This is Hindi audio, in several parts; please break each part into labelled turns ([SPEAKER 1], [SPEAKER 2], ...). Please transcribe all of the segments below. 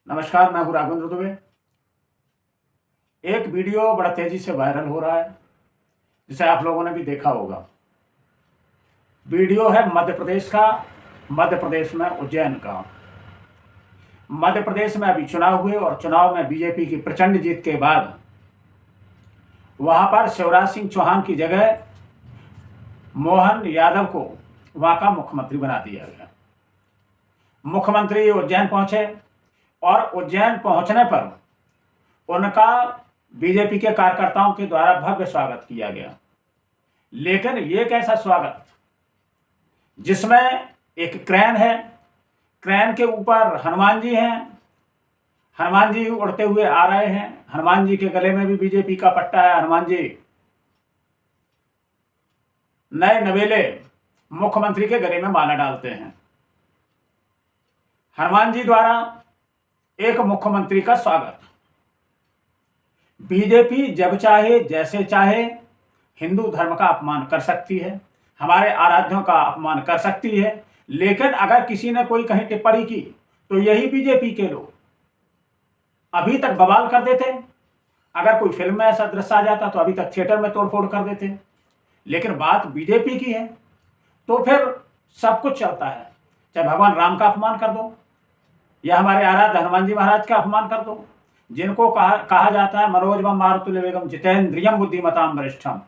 [SPEAKER 1] नमस्कार, मैं हूँ राघवेंद्र दुबे। एक वीडियो बड़ा तेजी से वायरल हो रहा है, जिसे आप लोगों ने भी देखा होगा। वीडियो है मध्य प्रदेश का, मध्य प्रदेश में उज्जैन का। मध्य प्रदेश में अभी चुनाव हुए और चुनाव में बीजेपी की प्रचंड जीत के बाद वहां पर शिवराज सिंह चौहान की जगह मोहन यादव को वहां का मुख्यमंत्री बना दिया गया। मुख्यमंत्री उज्जैन पहुंचे और उज्जैन पहुंचने पर उनका बीजेपी के कार्यकर्ताओं के द्वारा भव्य स्वागत किया गया। लेकिन ये कैसा स्वागत जिसमें एक क्रेन है, क्रेन के ऊपर हनुमान जी हैं, हनुमान जी उड़ते हुए आ रहे हैं। हनुमान जी के गले में भी बीजेपी का पट्टा है। हनुमान जी नए नवेले मुख्यमंत्री के गले में माला डालते हैं। हनुमान जी द्वारा एक मुख्यमंत्री का स्वागत। बीजेपी जब चाहे जैसे चाहे हिंदू धर्म का अपमान कर सकती है, हमारे आराध्यों का अपमान कर सकती है, लेकिन अगर किसी ने कोई कहीं टिप्पणी की तो यही बीजेपी के लोग अभी तक बवाल कर देते। अगर कोई फिल्म में ऐसा दृश्य आ जाता तो अभी तक थिएटर में तोड़फोड़ कर देते। लेकिन बात बीजेपी की है तो फिर सब कुछ चलता है। चाहे भगवान राम का अपमान कर दो या हमारे आराध्य हनुमान जी महाराज का अपमान कर दो, जिनको कहा जाता है मनोजवम मारुतुल्य वेगम जितेन्द्रियम बुद्धिमताम वरिष्ठम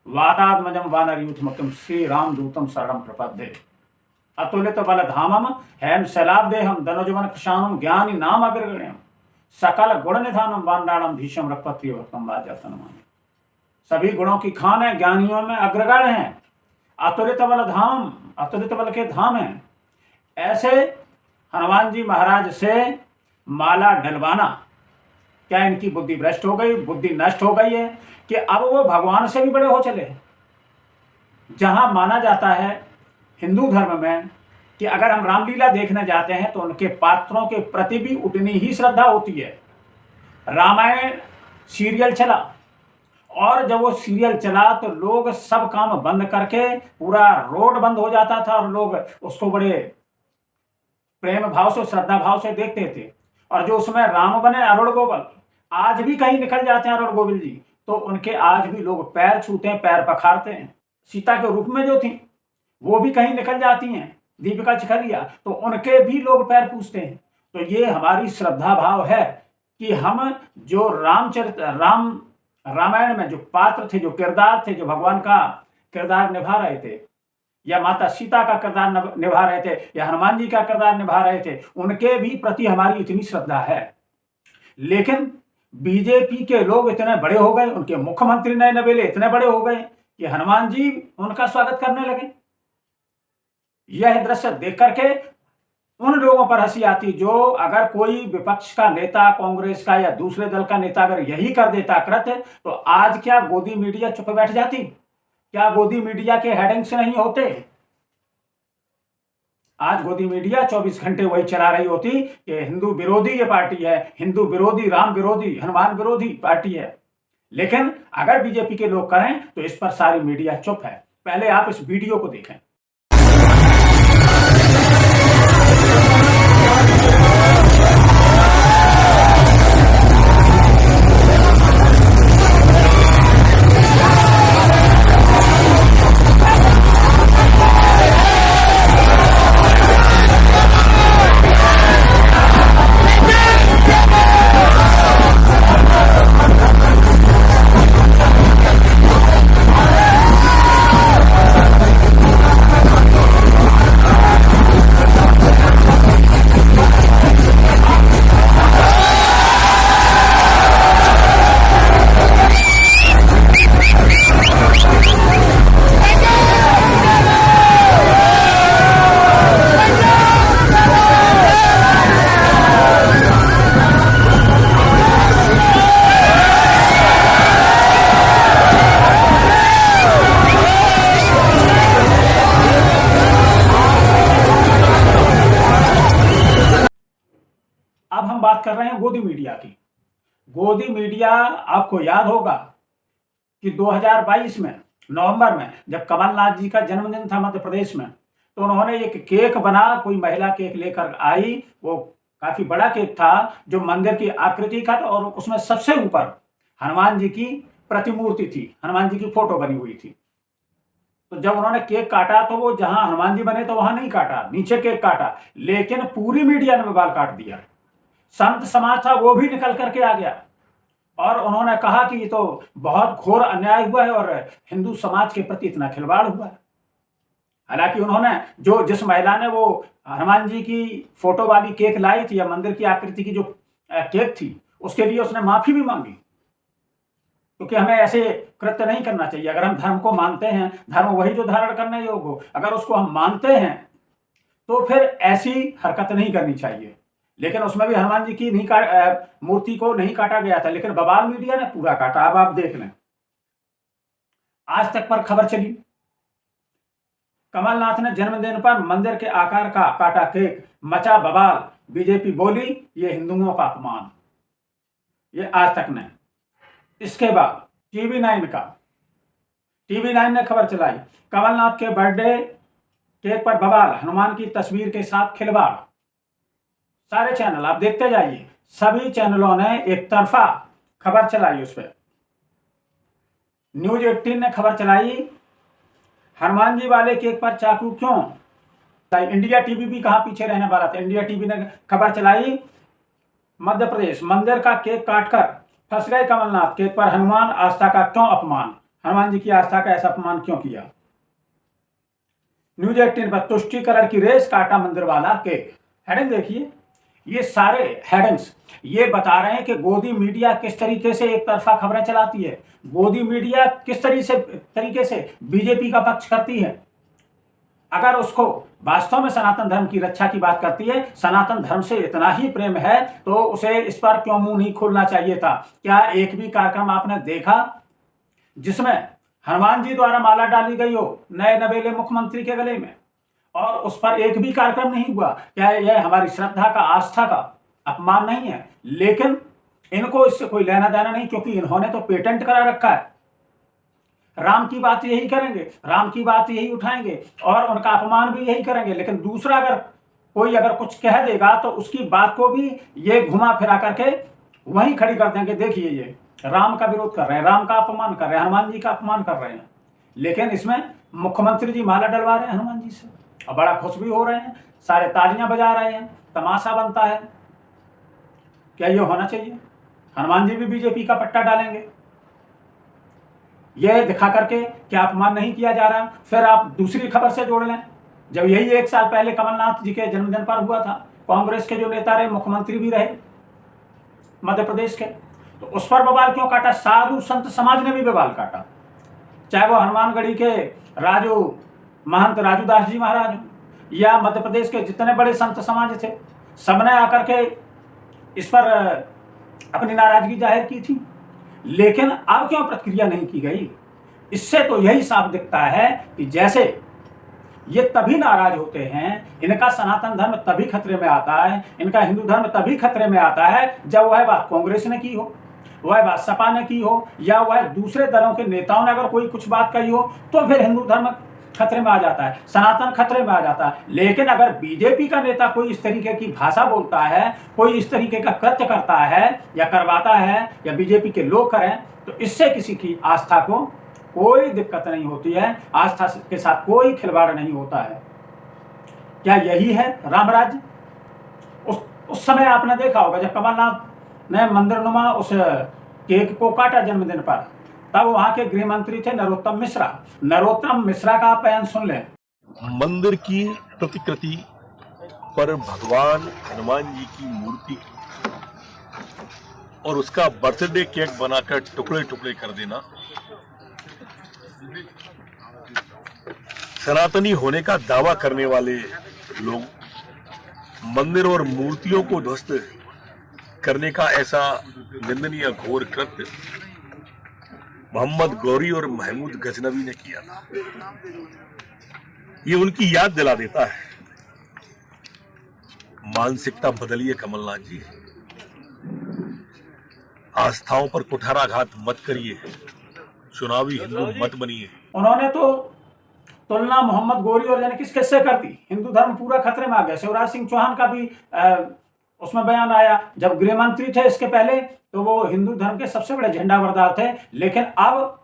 [SPEAKER 1] वातात्मजम वानरयूथमुख्यम श्री राम दूतम शरणम प्रपद्ये अतुलित बल धामम हेम शैलाब्देहम धनुजवन कृशानम ज्ञानी नाम अग्रगण्यम सकल गुण निधानम वांडाणम भीषम रघुपति भक्तम वाजतनमामि। सभी गुणों की खान है, ज्ञानियों में अग्रगण्य है, अतुलित बल धाम, अतुलित बल के धाम है। ऐसे हनुमान जी महाराज से माला डलवाना, क्या इनकी बुद्धि भ्रष्ट हो गई, बुद्धि नष्ट हो गई है कि अब वो भगवान से भी बड़े हो चले? जहां माना जाता है हिंदू धर्म में कि अगर हम रामलीला देखने जाते हैं तो उनके पात्रों के प्रति भी उतनी ही श्रद्धा होती है। रामायण सीरियल चला और जब वो सीरियल चला तो लोग सब काम बंद करके, पूरा रोड बंद हो जाता था और लोग उसको बड़े प्रेम भाव से, श्रद्धा भाव से देखते थे। और जो उसमें राम बने अरुण गोविल, आज भी कहीं निकल जाते हैं अरुण गोविल जी, तो उनके आज भी लोग पैर छूते हैं, पैर पखारते हैं। सीता के रूप में जो थी वो भी कहीं निकल जाती हैं, दीपिका चिखलिया, तो उनके भी लोग पैर पूछते हैं। तो ये हमारी श्रद्धा भाव है कि हम जो रामायण में जो पात्र थे, जो किरदार थे, जो भगवान का किरदार निभा रहे थे, या माता सीता का किरदार निभा रहे थे, या हनुमान जी का किरदार निभा रहे थे, उनके भी प्रति हमारी इतनी श्रद्धा है। लेकिन बीजेपी के लोग इतने बड़े हो गए, उनके मुख्यमंत्री नए नवेले इतने बड़े हो गए कि हनुमान जी उनका स्वागत करने लगे। यह दृश्य देख करके उन लोगों पर हंसी आती जो, अगर कोई विपक्ष का नेता, कांग्रेस का या दूसरे दल का नेता अगर यही कर देता कृत्य, तो आज क्या गोदी मीडिया चुप बैठ जाती? क्या गोदी मीडिया के हेडिंग्स नहीं होते? आज गोदी मीडिया 24 घंटे वही चला रही होती कि हिंदू विरोधी ये पार्टी है, हिंदू विरोधी, राम विरोधी, हनुमान विरोधी पार्टी है। लेकिन अगर बीजेपी के लोग करें तो इस पर सारी मीडिया चुप है। पहले आप इस वीडियो को देखें। अब हम बात कर रहे हैं गोदी मीडिया की। गोदी मीडिया, आपको याद होगा कि 2022 में नवंबर में जब कमलनाथ जी का जन्मदिन था मध्य प्रदेश में, तो उन्होंने एक केक बना, कोई महिला केक लेकर आई, वो काफी बड़ा केक था जो मंदिर की आकृति का था, और उसमें सबसे ऊपर हनुमान जी की प्रतिमूर्ति थी, हनुमान जी की फोटो बनी हुई थी। तो जब उन्होंने केक काटा तो वो जहां हनुमान जी बने तो वहां नहीं काटा, नीचे केक काटा, लेकिन पूरी मीडिया ने बाल काट दिया। संत समाज था वो भी निकल करके आ गया और उन्होंने कहा कि ये तो बहुत घोर अन्याय हुआ है और हिंदू समाज के प्रति इतना खिलवाड़ हुआ है। हालांकि उन्होंने जिस महिला ने वो हनुमान जी की फोटो वाली केक लाई थी या मंदिर की आकृति की जो केक थी, उसके लिए उसने माफी भी मांगी, क्योंकि हमें ऐसे कृत्य नहीं करना चाहिए। अगर हम धर्म को मानते हैं, धर्म वही जो धारण करने योग्य हो, अगर उसको हम मानते हैं तो फिर ऐसी हरकत नहीं करनी चाहिए। लेकिन उसमें भी हनुमान जी की मूर्ति को नहीं काटा गया था, लेकिन बवाल मीडिया ने पूरा काटा। अब आप देख लें, आज तक पर खबर चली, कमलनाथ ने जन्मदिन पर मंदिर के आकार का काटा केक, मचा बवाल, बीजेपी बोली ये हिंदुओं का अपमान। ये आज तक ने। इसके बाद टीवी9 ने खबर चलाई, कमलनाथ के बर्थडे केक पर बवाल, हनुमान की तस्वीर के साथ खिलवाड़। सारे चैनल आप देखते जाइए, सभी चैनलों ने एक तरफा खबर चलाई। उस पर News18 ने खबर चलाई, हनुमान जी वाले केक पर चाकू क्यों। इंडिया टीवी भी कहां पीछे रहने वाला था। इंडिया टीवी ने खबर चलाई, मध्य प्रदेश, मंदिर का केक काटकर फंस गए कमलनाथ, केक पर हनुमान आस्था का क्यों अपमान, हनुमान जी की आस्था का ऐसा अपमान क्यों किया। News18 पर तुष्टीकरण की रेस, काटा मंदिर वाला केक। हेडिंग देखिए, ये सारे हेडिंग्स ये बता रहे हैं कि गोदी मीडिया किस तरीके से एक तरफा खबरें चलाती है, गोदी मीडिया किस तरीके से बीजेपी का पक्ष करती है। अगर उसको वास्तव में सनातन धर्म की रक्षा की बात करती है, सनातन धर्म से इतना ही प्रेम है, तो उसे इस पर क्यों मुंह नहीं खोलना चाहिए था। क्या एक भी कार्यक्रम आपने देखा जिसमें हनुमान जी द्वारा माला डाली गई हो नए नवेले मुख्यमंत्री के गले में, और उस पर एक भी कार्यक्रम नहीं हुआ। क्या यह हमारी श्रद्धा का, आस्था का अपमान नहीं है? लेकिन इनको इससे कोई लेना देना नहीं, क्योंकि इन्होंने तो पेटेंट करा रखा है। राम की बात यही करेंगे, राम की बात यही उठाएंगे और उनका अपमान भी यही करेंगे। लेकिन दूसरा अगर कुछ कह देगा तो उसकी बात को भी ये घुमा फिरा करके वहीं खड़ी कर देंगे। देखिए, ये राम का विरोध कर रहे हैं, राम का अपमान कर रहे हैं, हनुमान जी का अपमान कर रहे हैं, लेकिन इसमें मुख्यमंत्री जी माला डलवा रहे हैं हनुमान जी से और बड़ा खुश भी हो रहे हैं, सारे तालियां बजा रहे हैं, तमाशा बनता है। क्या ये होना चाहिए? हनुमान जी भी बीजेपी का पट्टा डालेंगे, यह दिखा करके क्या अपमान नहीं किया जा रहा। फिर आप दूसरी खबर से जोड़ लें, जब यही 1 साल पहले कमलनाथ जी के जन्मदिन पर हुआ था, कांग्रेस के जो नेता रहे, मुख्यमंत्री भी रहे मध्य प्रदेश के, तो उस पर बवाल क्यों काटा? साधु संत समाज ने भी बवाल काटा, चाहे वो हनुमानगढ़ी के महंत राजूदास जी महाराज हो या मध्य प्रदेश के जितने बड़े संत समाज थे, सबने आकर के इस पर अपनी नाराजगी जाहिर की थी। लेकिन अब क्यों प्रतिक्रिया नहीं की गई? इससे तो यही साफ दिखता है कि जैसे ये तभी नाराज होते हैं, इनका सनातन धर्म तभी खतरे में आता है, इनका हिंदू धर्म तभी खतरे में आता है जब वह बात कांग्रेस ने की हो, वह बात सपा ने की हो, या वह दूसरे दलों के नेताओं ने अगर कोई कुछ बात कही हो, तो फिर हिंदू धर्म खतरे में आ जाता है, सनातन खतरे में आ जाता है। लेकिन अगर बीजेपी का नेता कोई इस तरीके की भाषा बोलता है, कोई इस तरीके का कृत्य करता है या करवाता है, या बीजेपी के लोग करें, तो इससे किसी की आस्था को कोई दिक्कत नहीं होती है, आस्था के साथ कोई खिलवाड़ नहीं होता है। क्या यही है राम राज्य? उस समय आपने देखा होगा जब कमलनाथ ने मंदिरनुमा उस केक को काटा जन्मदिन पर, तब वहां के गृह मंत्री थे नरोत्तम मिश्रा का आप बयान सुन लें।
[SPEAKER 2] मंदिर की प्रतिकृति पर भगवान हनुमान जी की मूर्ति और उसका बर्थडे केक बनाकर टुकड़े टुकड़े कर देना सनातनी होने का दावा करने वाले लोग मंदिर और मूर्तियों को ध्वस्त करने का ऐसा निंदनीय घोर कृत्य मोहम्मद गौरी और महमूद गजनवी ने किया था। ये उनकी याद दिला देता है, मानसिकता बदलिए कमलनाथ जी, आस्थाओं पर कुठाराघात मत करिए, चुनावी हिंदू मत बनिए।
[SPEAKER 1] उन्होंने तो तुलना मोहम्मद गौरी और यानी किससे कर दी, हिंदू धर्म पूरा खतरे में आ गया। शिवराज सिंह चौहान का भी उसमें बयान आया। जब गृह मंत्री थे इसके पहले तो वो हिंदू धर्म के सबसे बड़े झंडा बरदार थे, लेकिन अब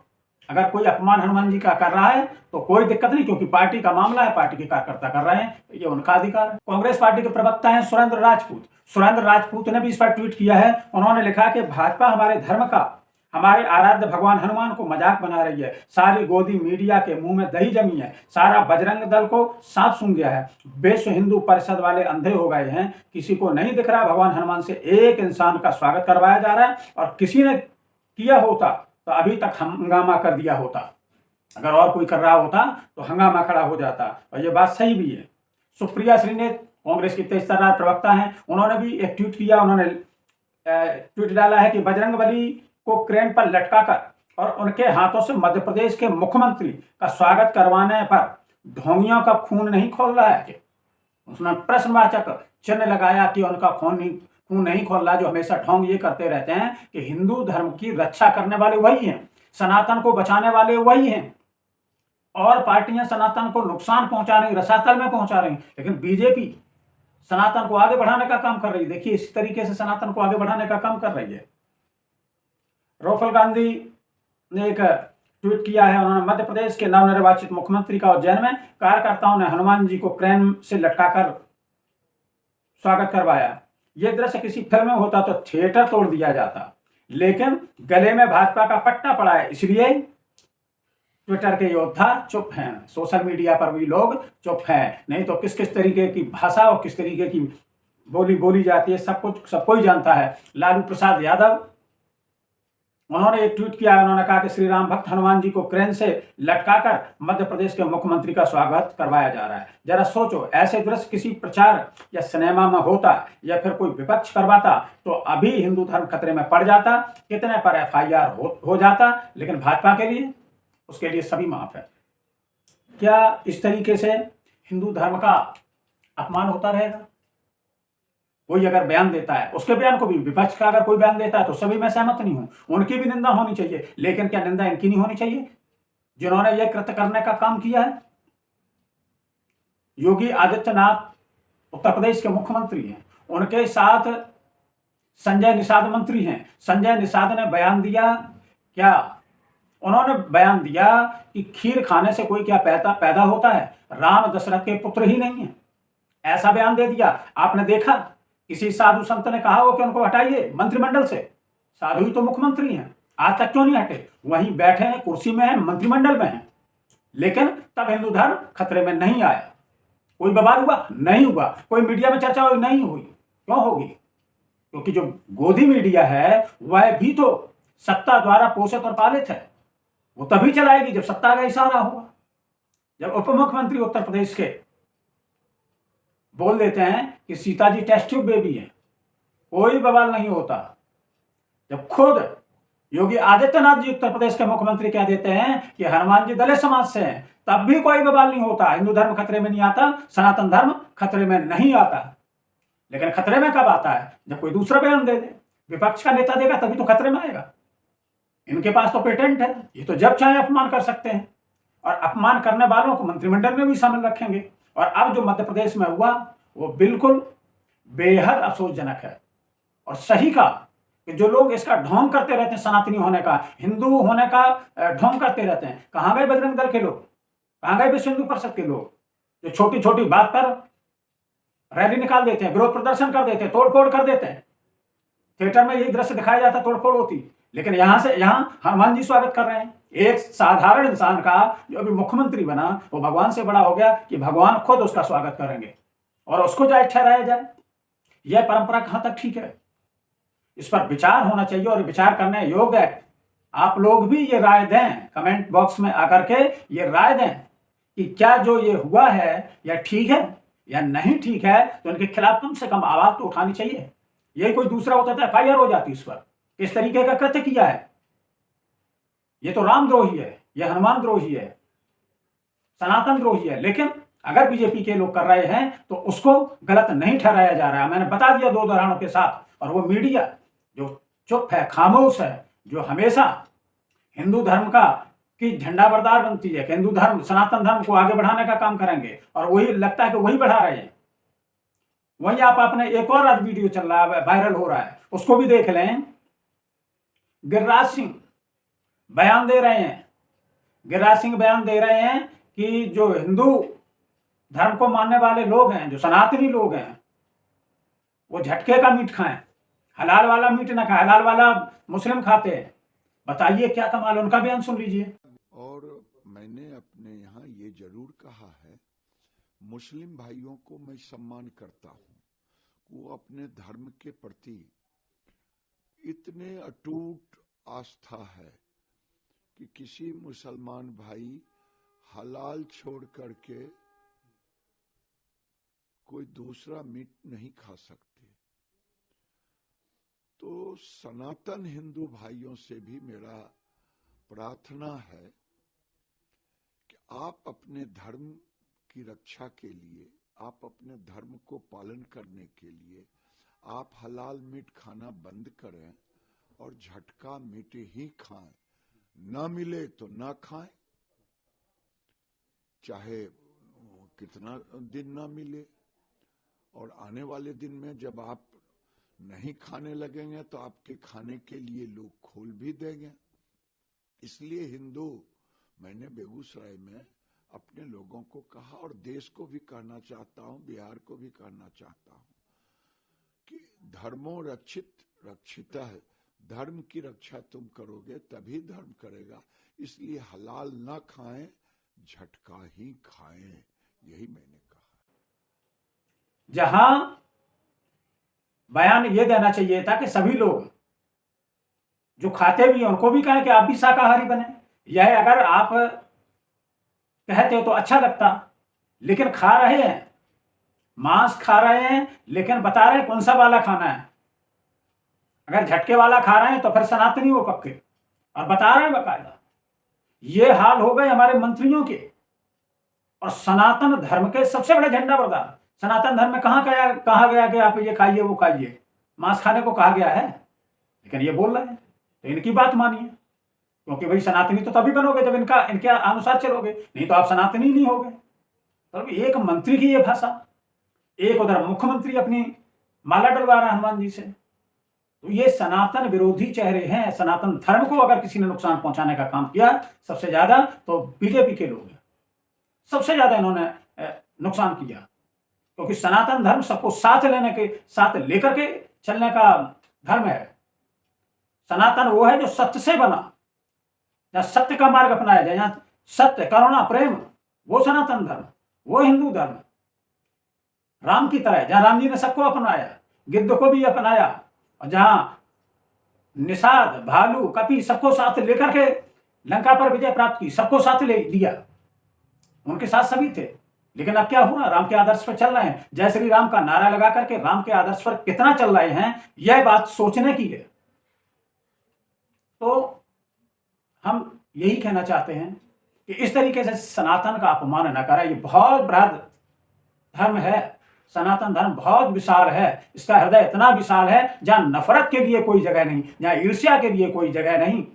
[SPEAKER 1] अगर कोई अपमान हनुमान जी का कर रहा है तो कोई दिक्कत नहीं, क्योंकि पार्टी का मामला है, पार्टी के कार्यकर्ता कर रहे हैं, ये उनका अधिकार है। कांग्रेस पार्टी के प्रवक्ता हैं सुरेंद्र राजपूत। सुरेंद्र राजपूत ने भी इस पर ट्वीट किया है। उन्होंने लिखा कि भाजपा हमारे धर्म का, हमारे आराध्य भगवान हनुमान को मजाक बना रही है। सारी गोदी मीडिया के मुंह में दही जमी है। सारा बजरंग दल को साफ सूंघ गया है। विश्व हिंदू परिषद वाले अंधे हो गए हैं। किसी को नहीं दिख रहा भगवान हनुमान से एक इंसान का स्वागत करवाया जा रहा है, और किसी ने किया होता तो अभी तक हंगामा कर दिया होता। अगर और कोई कर रहा होता तो हंगामा खड़ा हो जाता, और ये बात सही भी है। सुप्रिया श्रीनेत कांग्रेस की तेज तर्रार प्रवक्ता हैं, उन्होंने भी एक ट्वीट किया। उन्होंने ट्वीट डाला है कि बजरंगबली को क्रेन पर लटकाकर और उनके हाथों से मध्य प्रदेश के मुख्यमंत्री का स्वागत करवाने पर ढोंगियों का खून नहीं खोल रहा है कि? उसने प्रश्नवाचक चिन्ह लगाया कि उनका खून नहीं खोल रहा। जो हमेशा ढोंग ये करते रहते हैं कि हिंदू धर्म की रक्षा करने वाले वही हैं, सनातन को बचाने वाले वही हैं, और पार्टियां सनातन को नुकसान पहुंचा रही, रसातल में पहुंचा रही, लेकिन बीजेपी सनातन को आगे बढ़ाने का काम कर रही है। देखिए इस तरीके से सनातन को आगे बढ़ाने का काम कर रही है। राहुल गांधी ने एक ट्वीट किया है। उन्होंने मध्य प्रदेश के नवनिर्वाचित मुख्यमंत्री का उज्जैन में कार्यकर्ताओं ने हनुमान जी को क्रेन से लटकाकर स्वागत करवाया। यह दृश्य किसी फिल्म में होता तो थिएटर तोड़ दिया जाता, लेकिन गले में भाजपा का पट्टा पड़ा है, इसलिए ट्विटर के योद्धा चुप हैं, सोशल मीडिया पर भी लोग चुप हैं। नहीं तो किस किस तरीके की भाषा और किस तरीके की बोली जाती है सब कोई जानता है। लालू प्रसाद यादव, उन्होंने एक ट्वीट किया। उन्होंने कहा कि श्री राम भक्त हनुमान जी को क्रेन से लटकाकर मध्य प्रदेश के मुख्यमंत्री का स्वागत करवाया जा रहा है। जरा सोचो, ऐसे दृश्य किसी प्रचार या सिनेमा में होता या फिर कोई विपक्ष करवाता तो अभी हिंदू धर्म खतरे में पड़ जाता, कितने पर FIR हो जाता। लेकिन भाजपा के लिए, उसके लिए सभी माफ है। क्या इस तरीके से हिंदू धर्म का अपमान होता रहेगा? कोई अगर बयान देता है, उसके बयान को भी, विपक्ष का अगर कोई बयान देता है तो सभी मैं सहमत नहीं हूं, उनकी भी निंदा होनी चाहिए, लेकिन क्या निंदा इनकी नहीं होनी चाहिए जिन्होंने यह कृत्य करने का काम किया है? योगी आदित्यनाथ उत्तर प्रदेश के मुख्यमंत्री हैं, उनके साथ संजय निषाद मंत्री हैं। संजय निषाद ने बयान दिया, क्या उन्होंने बयान दिया कि खीर खाने से कोई क्या पैदा होता है, राम दशरथ के पुत्र ही नहीं है, ऐसा बयान दे दिया। आपने देखा किसी साधु संत ने कहा हो कि उनको हटाइए मंत्रिमंडल से? साधु ही तो मुख्यमंत्री हैं, आज तक क्यों नहीं हटे? वहीं बैठे हैं, कुर्सी में हैं, मंत्रिमंडल में हैं, लेकिन तब हिंदू धर्म खतरे में नहीं आया। कोई बवाल हुआ? नहीं हुआ। कोई मीडिया में चर्चा हुई? नहीं हुई। क्यों होगी? क्योंकि जो गोदी मीडिया है वह भी तो सत्ता द्वारा पोषित और पालित है। वो तभी चलाएगी जब सत्ता का इशारा होगा। जब उप मुख्यमंत्री उत्तर प्रदेश के बोल देते हैं कि Sita ji test tube baby है, कोई बवाल नहीं होता। जब खुद योगी आदित्यनाथ जी उत्तर प्रदेश के मुख्यमंत्री कह देते हैं कि हनुमान जी दलित समाज से हैं, तब भी कोई बवाल नहीं होता। हिंदू धर्म खतरे में नहीं आता, सनातन धर्म खतरे में नहीं आता। लेकिन खतरे में कब आता है? जब कोई दूसरा बयान दे दे, विपक्ष का नेता देगा, तभी तो खतरे में आएगा। इनके पास तो पेटेंट है, ये तो जब चाहे अपमान कर सकते हैं, और अपमान करने वालों को मंत्रिमंडल में भी शामिल रखेंगे। और अब जो मध्य प्रदेश में हुआ वो बिल्कुल बेहद अफसोसजनक है। और सही कहा कि जो लोग इसका ढोंग करते रहते हैं, सनातनी होने का, हिंदू होने का ढोंग करते रहते हैं, कहाँ गए बजरंग दल के लोग? कहाँ गए विश्व हिंदू परिषद के लोग? जो छोटी छोटी बात पर रैली निकाल देते हैं, विरोध प्रदर्शन कर देते हैं, तोड़फोड़ कर देते हैं। थिएटर में यही दृश्य दिखाया जाता, तोड़फोड़ होती, लेकिन यहाँ हनुमान जी स्वागत कर रहे हैं। एक साधारण इंसान का जो अभी मुख्यमंत्री बना वो भगवान से बड़ा हो गया कि भगवान खुद उसका स्वागत करेंगे और उसको जायज ठहराया जाए। यह परंपरा कहां तक ठीक है? इस पर विचार होना चाहिए, और विचार करने योग्य है। आप लोग भी ये राय दें, कमेंट बॉक्स में आकर के ये राय दें कि क्या जो ये हुआ है यह ठीक है या नहीं ठीक है। तो इनके खिलाफ कम से कम आवाज तो उठानी चाहिए। यही कोई दूसरा होता था FIR हो जाती इस पर, किस तरीके का कृत्य किया है। ये तो रामद्रोही है, यह हनुमान द्रोही है, सनातन द्रोही है। लेकिन अगर बीजेपी के लोग कर रहे हैं तो उसको गलत नहीं ठहराया जा रहा है। मैंने बता दिया 2 उदाहरणों के साथ। और वो मीडिया जो चुप है, खामोश है, जो हमेशा हिंदू धर्म का की झंडा बरदार बनती है कि हिंदू धर्म, सनातन धर्म को आगे बढ़ाने का काम करेंगे, और वही लगता है कि वही बढ़ा रहे हैं। वहीं आप अपने एक और आज वीडियो चल रहा है, वायरल हो रहा है, उसको भी देख लें। गिरिराज सिंह बयान दे रहे हैं, गिरिराज सिंह बयान दे रहे हैं कि जो हिंदू धर्म को मानने वाले लोग हैं, जो सनातनी लोग हैं, वो झटके का मीट खाएं, हलाल वाला मीट ना खाएं। हलाल वाला मुस्लिम खाते हैं। बताइए क्या कमाल, उनका बयान सुन लीजिए।
[SPEAKER 3] और मैंने अपने यहाँ ये जरूर कहा है, मुस्लिम भाइयों को मैं सम्मान करता हूँ, वो अपने धर्म के प्रति इतने अटूट आस्था है कि किसी मुसलमान भाई हलाल छोड़ करके कोई दूसरा मीट नहीं खा सकते। तो सनातन हिंदू भाइयों से भी मेरा प्रार्थना है कि आप अपने धर्म की रक्षा के लिए, आप अपने धर्म को पालन करने के लिए आप हलाल मीट खाना बंद करें और झटका मीट ही खाएं। ना मिले तो ना खाएं, चाहे कितना दिन ना मिले। और आने वाले दिन में जब आप नहीं खाने लगेंगे तो आपके खाने के लिए लोग खोल भी देंगे। इसलिए हिंदू, मैंने बेगूसराय में अपने लोगों को कहा और देश को भी कहना चाहता हूं, बिहार को भी कहना चाहता हूं कि धर्मों रक्षिता है। धर्म की रक्षा तुम करोगे तभी धर्म करेगा। इसलिए हलाल ना खाएं, झटका ही खाएं, यही मैंने कहा।
[SPEAKER 1] जहां बयान ये देना चाहिए था कि सभी लोग जो खाते भी हैं उनको भी कहें कि आप भी शाकाहारी बने। यह अगर आप कहते हो तो अच्छा लगता, लेकिन खा रहे हैं, मांस खा रहे हैं, लेकिन बता रहे हैं कौन सा वाला खाना है। अगर झटके वाला खा रहे हैं तो फिर सनातनी हो पक्के, और बता रहे हैं बकायदा। ये हाल हो गए हमारे मंत्रियों के और सनातन धर्म के सबसे बड़े झंडा बरदार। सनातन धर्म में कहा गया कि आप ये खाइए वो खाइए, मांस खाने को कहा गया है, लेकिन ये बोल रहे हैं। तो इनकी बात मानिए, क्योंकि भाई सनातनी तो तभी बनोगे जब इनके अनुसार चलोगे, नहीं तो आप सनातनी नहीं होगे। तो एक मंत्री की ये भाषा, एक उधर मुख्यमंत्री अपनी माला डलवा रहा हनुमान जी से। तो ये सनातन विरोधी चेहरे हैं। सनातन धर्म को अगर किसी ने नुकसान पहुंचाने का काम किया सबसे ज्यादा तो बीजेपी के लोग हैं। सबसे ज्यादा इन्होंने नुकसान किया, क्योंकि सनातन धर्म सबको साथ लेकर के चलने का धर्म है। सनातन वो है जो सत्य से बना, जहां सत्य का मार्ग अपनाया जाए, जहां सत्य, करुणा, प्रेम, वो सनातन धर्म, वो हिंदू धर्म। राम की तरह, जहां राम जी ने सबको अपनाया, गिद्ध को भी अपनाया, और जहां निषाद, भालू, कपि सबको साथ लेकर के लंका पर विजय प्राप्त की, सबको साथ ले लिया, उनके साथ सभी थे। लेकिन अब क्या हुआ, राम के आदर्श पर चल रहे हैं। जय श्री राम का नारा लगा करके राम के आदर्श पर कितना चल रहे हैं, यह बात सोचने की है। तो हम यही कहना चाहते हैं कि इस तरीके से सनातन का अपमान न करें। ये बहुत बृहद धर्म है, सनातन धर्म बहुत विशाल है। इसका हृदय इतना विशाल है जहां नफरत के लिए कोई जगह नहीं, जहां ईर्ष्या के लिए कोई जगह नहीं।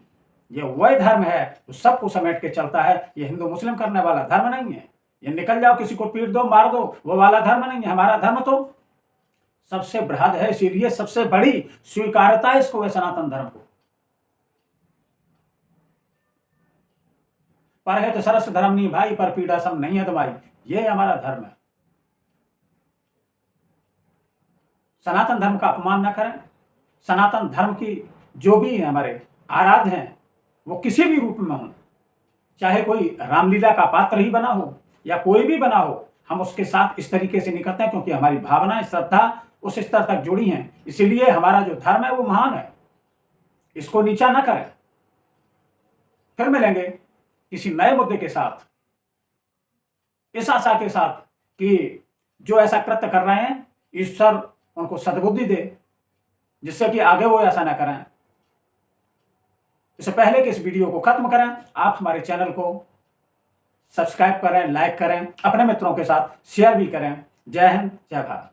[SPEAKER 1] ये वह धर्म है जो सबको समेट के चलता है। ये हिंदू मुस्लिम करने वाला धर्म नहीं है। ये निकल जाओ, किसी को पीट दो, मार दो, वो वाला धर्म नहीं है। हमारा धर्म तो सबसे बृहद है, इसीलिए सबसे बड़ी स्वीकारता है इसको, है सनातन धर्म को। पर है तो सरस धर्म नहीं भाई, पर पीड़ा सम नहीं है तुम्हारी। ये हमारा धर्म है। सनातन धर्म का अपमान न करें। सनातन धर्म की जो भी है हमारे आराध्य हैं, वो किसी भी रूप में हो, चाहे कोई रामलीला का पात्र ही बना हो या कोई भी बना हो, हम उसके साथ इस तरीके से नहीं करते हैं, क्योंकि हमारी भावनाएं, श्रद्धा उस स्तर तक जुड़ी हैं। इसीलिए हमारा जो धर्म है वो महान है, इसको नीचा ना करें। फिर मिलेंगे किसी नए मुद्दे के साथ, इस आशा के साथ कि जो ऐसा कृत्य कर रहे हैं ईश्वर उनको सद्बुद्धि दे, जिससे कि आगे वो ऐसा ना करें। इससे पहले कि इस वीडियो को खत्म करें, आप हमारे चैनल को सब्सक्राइब करें, लाइक करें, अपने मित्रों के साथ शेयर भी करें। जय हिंद, जय भारत।